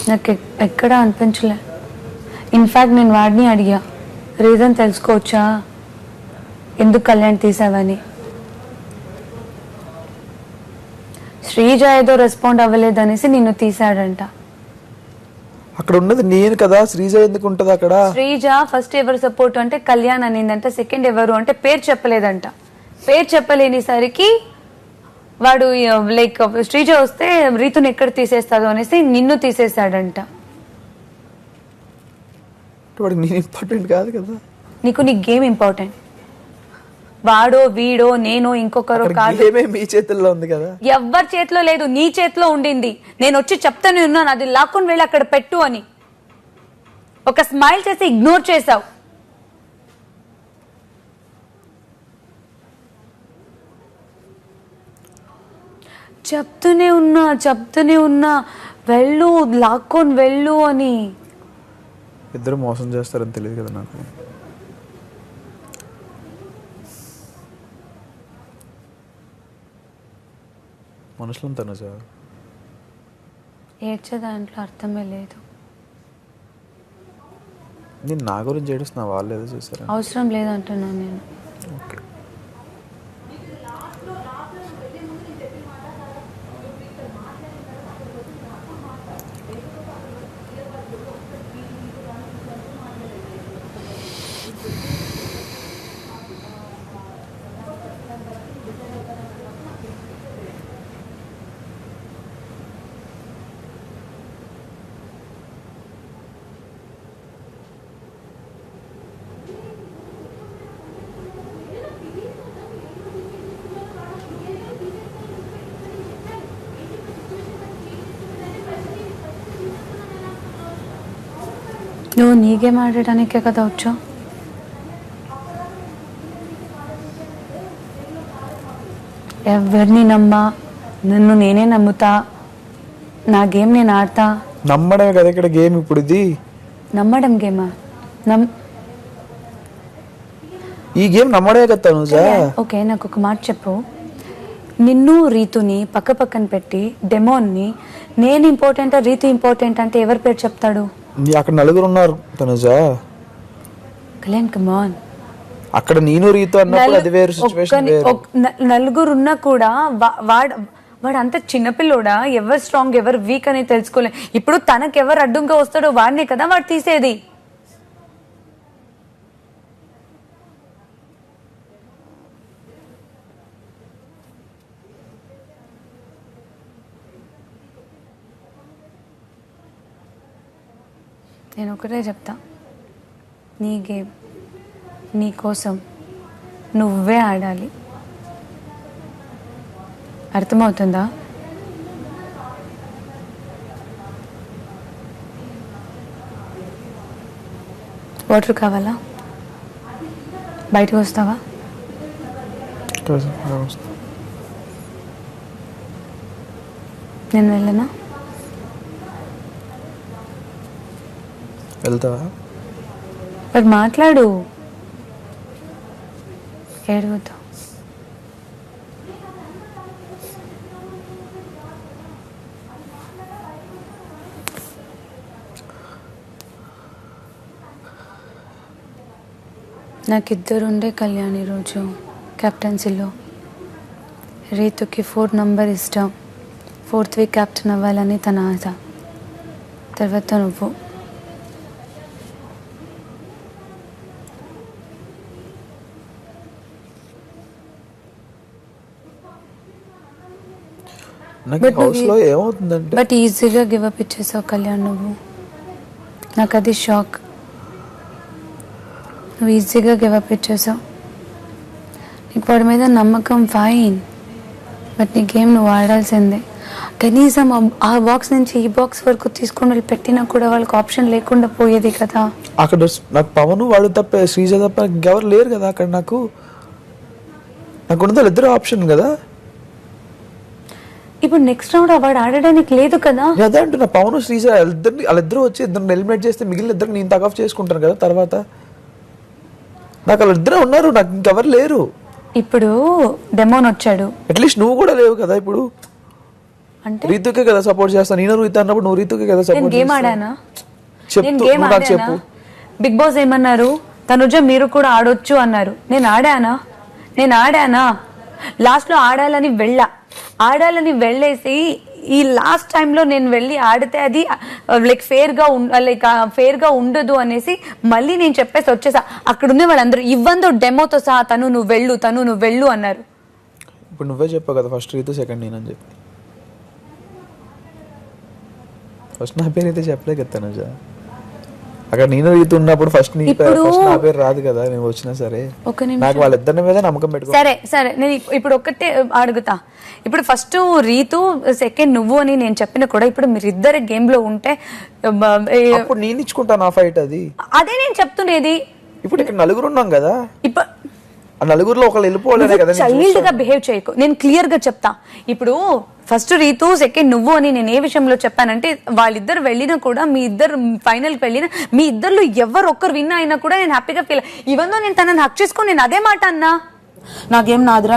నాకు ఎక్కడా అనిపించలే. ఇన్ఫ్యాక్ట్ నేను వాడిని అడిగా, రీజన్ తెలుసుకోవచ్చా ఎందుకు కళ్యాణ్ తీసావని. శ్రీజ ఏదో రెస్పాండ్ అవ్వలేదనేసి నిన్ను తీసాడంట. అక్కడ ఉన్నది నేను కదా, శ్రీజ ఎందుకు ఉంటది అక్కడ? శ్రీజ ఫస్ట్ ఎవరు సపోర్ట్ అంటే కళ్యాణ్ అనిందంట, సెకండ్ ఎవరు అంటే పేరు చెప్పలేదంట. పేరు చెప్పలేనిసరికి వాడు లైక్ శ్రీజ వస్తే రీతుని ఎక్కడ తీసేస్తాదో అనేసి నిన్ను తీసేసాడంట. వాడికి నేను ఇంపార్టెంట్ కాదు కదా. నీకు నీ గేమ్ ఇంపార్టెంట్. వాడో వీడో నేను ఇంకొకరో కాదు, మీ చేతుల్లో ఉంది కదా. ఎవరి చేతిలో లేదు, నీ చేతిలో ఉండింది. నేను వచ్చి చెప్తానే ఉన్నాను అది లాక్కుని వెళ్ళి అక్కడ పెట్టు అని. ఒక స్మైల్ చేసి ఇగ్నోర్ చేసావు. చెప్తూనే ఉన్నా వెళ్ళు, లాక్కొని వెళ్ళు అని. ఇద్దరు మోసం చేస్తారని తెలియదు కదా నాకు. మనుషులం తనుజ. ఏడ్చే దాంట్లో అర్థమే లేదు. నేను నా గురించి ఏడుస్తున్నా, వాళ్ళు ఏదో చేశారు. అవసరం లేదంటున్నాను నేను. ఓకే. నువ్వు నీ గేమ్ ఆడటానికే కదా వచ్చావు. ఎవరిని నమ్మా, నన్ను నేనే నమ్ముతా, నా గేమ్ నేను ఆడతా. నమ్మడమే కదా ఇక్కడ గేమ్. ఇప్పుడు ఇది నమ్మడం గేమా? ఈ గేమ్ నమ్మడమే కదా తనుజ. ఓకే, నాకు ఒక మాట చెప్పు. నిన్ను రీతుని పక్కన పెట్టి డెమోన్ని నేను ఇంపార్టెంటా రీతు ఇంపార్టెంట్ అంటే ఎవరి పేరు చెప్తాడు? అక్కడ నలుగురు ఉన్నారు తనుజ. Kalyan come on. అక్కడ నేను రీతు అన్నప్పుడు అది వేరు సిచువేషన్. నలుగురు ఉన్నా కూడా వాడు అంత చిన్నపిల్లోడా? ఎవరు స్ట్రాంగ్ ఎవరు వీక్ అని తెలుసుకోలే. ఇప్పుడు తనకు ఎవరు అడ్డుగా వస్తాడో వాడినే కదా వాడు తీసేది. నేను ఒకటే చెప్తా, నీ గేమ్ నీ కోసం నువ్వే ఆడాలి. అర్థమవుతుందా? వాటర్ కావాలా? బయటకు వస్తావా? నేను వెళ్ళనా? వెళ్తావా? మరి మాట్లాడు. ఏడవద్దు. నాకిద్దరుండే కళ్యాణ్ ఈరోజు కెప్టెన్సీలో. రీతుకి 4 నంబర్ ఇష్టం, 4th వీక్ కెప్టెన్ అవ్వాలని తన ఆశ. తర్వాత నువ్వు. బట్ ఈజీగా గివ్ అప్ ఇచ్చేసావు కళ్యాణ్ నువ్వు. నాకు అది షాక్. నువ్వు ఈజీగా గివ్ అప్ ఇచ్చేసావు. నీకు వాడి మీద నమ్మకం ఫైన్, బట్ నీ గేమ్ నువ్వు ఆడాల్సిందే. కనీసం ఆ బాక్స్ నుంచి ఈ బాక్స్ వరకు తీసుకొని వెళ్ళి పెట్టినా కూడా వాళ్ళకి ఆప్షన్ లేకుండా పోయేది కదా. అక్కడ నాకు పవన్ వాడు తప్ప శ్రీజ తప్ప ఇంకెవరు లేరు కదా అక్కడ. నాకు ఉన్నది ఇద్దరు ఆప్షన్ కదా. ఇప్పుడు నెక్స్ట్ రౌండ్ వాడు ఆడడానికి లేదు కదా. అదే అంటున్నా, పవన్ శ్రీజ వాళ్ళిద్దరు వచ్చి ఇద్దరు ఎలిమినేట్ చేస్తే మిగిలిన ఇద్దరు నేను తగ ఆఫ్ చేసుకుంటాను కదా తర్వాత. నాకు వాళ్ళిద్దరే ఉన్నారు, నాకు ఇంకెవరు లేరు. ఇప్పుడు డెమోన్ వచ్చాడు, అట్లీస్ట్ నువ్వు కూడా లేవు కదా ఇప్పుడు. అంటే రీతుకే కదా సపోర్ట్ చేస్తాను. నేను రీతు అన్నప్పుడు నువ్వు రీతుకే కదా నేను సపోర్ట్ గేమ్ ఆడానా? చెప్పు, నేను గేమ్ నువ్వు నాకు ఆడానా? చెప్పు. బిగ్ బాస్ ఏమన్నారు, తనుజ మీరు కూడా ఆడొచ్చు అన్నారు. నేను ఆడానా? లాస్ట్ లో ఆడాలని వెళ్ళేసి ఈ లాస్ట్ టైంలో నేను వెళ్ళి ఆడితే అది లైక్ ఫేర్ గా ఉండదు అనేసి మళ్ళీ నేను చెప్పేసి వచ్చేసా. అక్కడ ఉన్న వాళ్ళందరూ ఇవ్వందో డెమోతో సహా తను నువ్వు వెళ్ళు అన్నారు. ఇప్పుడు నువ్వే చెప్పావు కదా ఫస్ట్ రీతు సెకండ్ నేనని చెప్పి. ఫస్ట్ నా పేరు అయితే చెప్పలే కదా తనుజ. అక్కడ నేను రీతు ఉన్నప్పుడు ఫస్ట్ నా పేరు రాదు కదా. నేను వచ్చినా సరే నాకు వాళ్ళిద్దరి మీద నమ్మకం పెట్టుకో. సరే నేను ఇప్పుడు ఒక్కటే అడుగుతా. ఇప్పుడు ఫస్ట్ రీతు సెకండ్ నువ్వు అని నేను చెప్పిన కూడా ఇప్పుడు మీరిద్దరు గేమ్ లో ఉంటే అప్పుడు నేను ఇచ్చుకుంటాను ఆ ఫైట్. అదే నేను చెప్తున్నది. ఇప్పుడు ఇక్కడ నలుగురు ఉన్నాం కదా, ఇప్పుడు ఆ నలుగురిలో ఒకళ్ళు వెళ్ళిపోవాలనే కదా. చైల్డ్ గా బిహేవ్ చేయకు. నేను క్లియర్ గా చెప్తా. ఇప్పుడు ఫస్ట్ రీతు సెకండ్ నువ్వు అని నేను ఏ విషయంలో చెప్పానంటే వాళ్ళిద్దరు వెళ్ళినా కూడా మీ ఇద్దరు ఫైనల్ కి వెళ్ళినా మీ ఇద్దరు ఎవరు ఒక్కరు విన్ అయినా కూడా నేను హ్యాపీగా ఫీల్. ఇవన్నీ నేను తనని హక్ చేసుకొని నేను అదే మాట అన్నా, నాకేం నాదిరా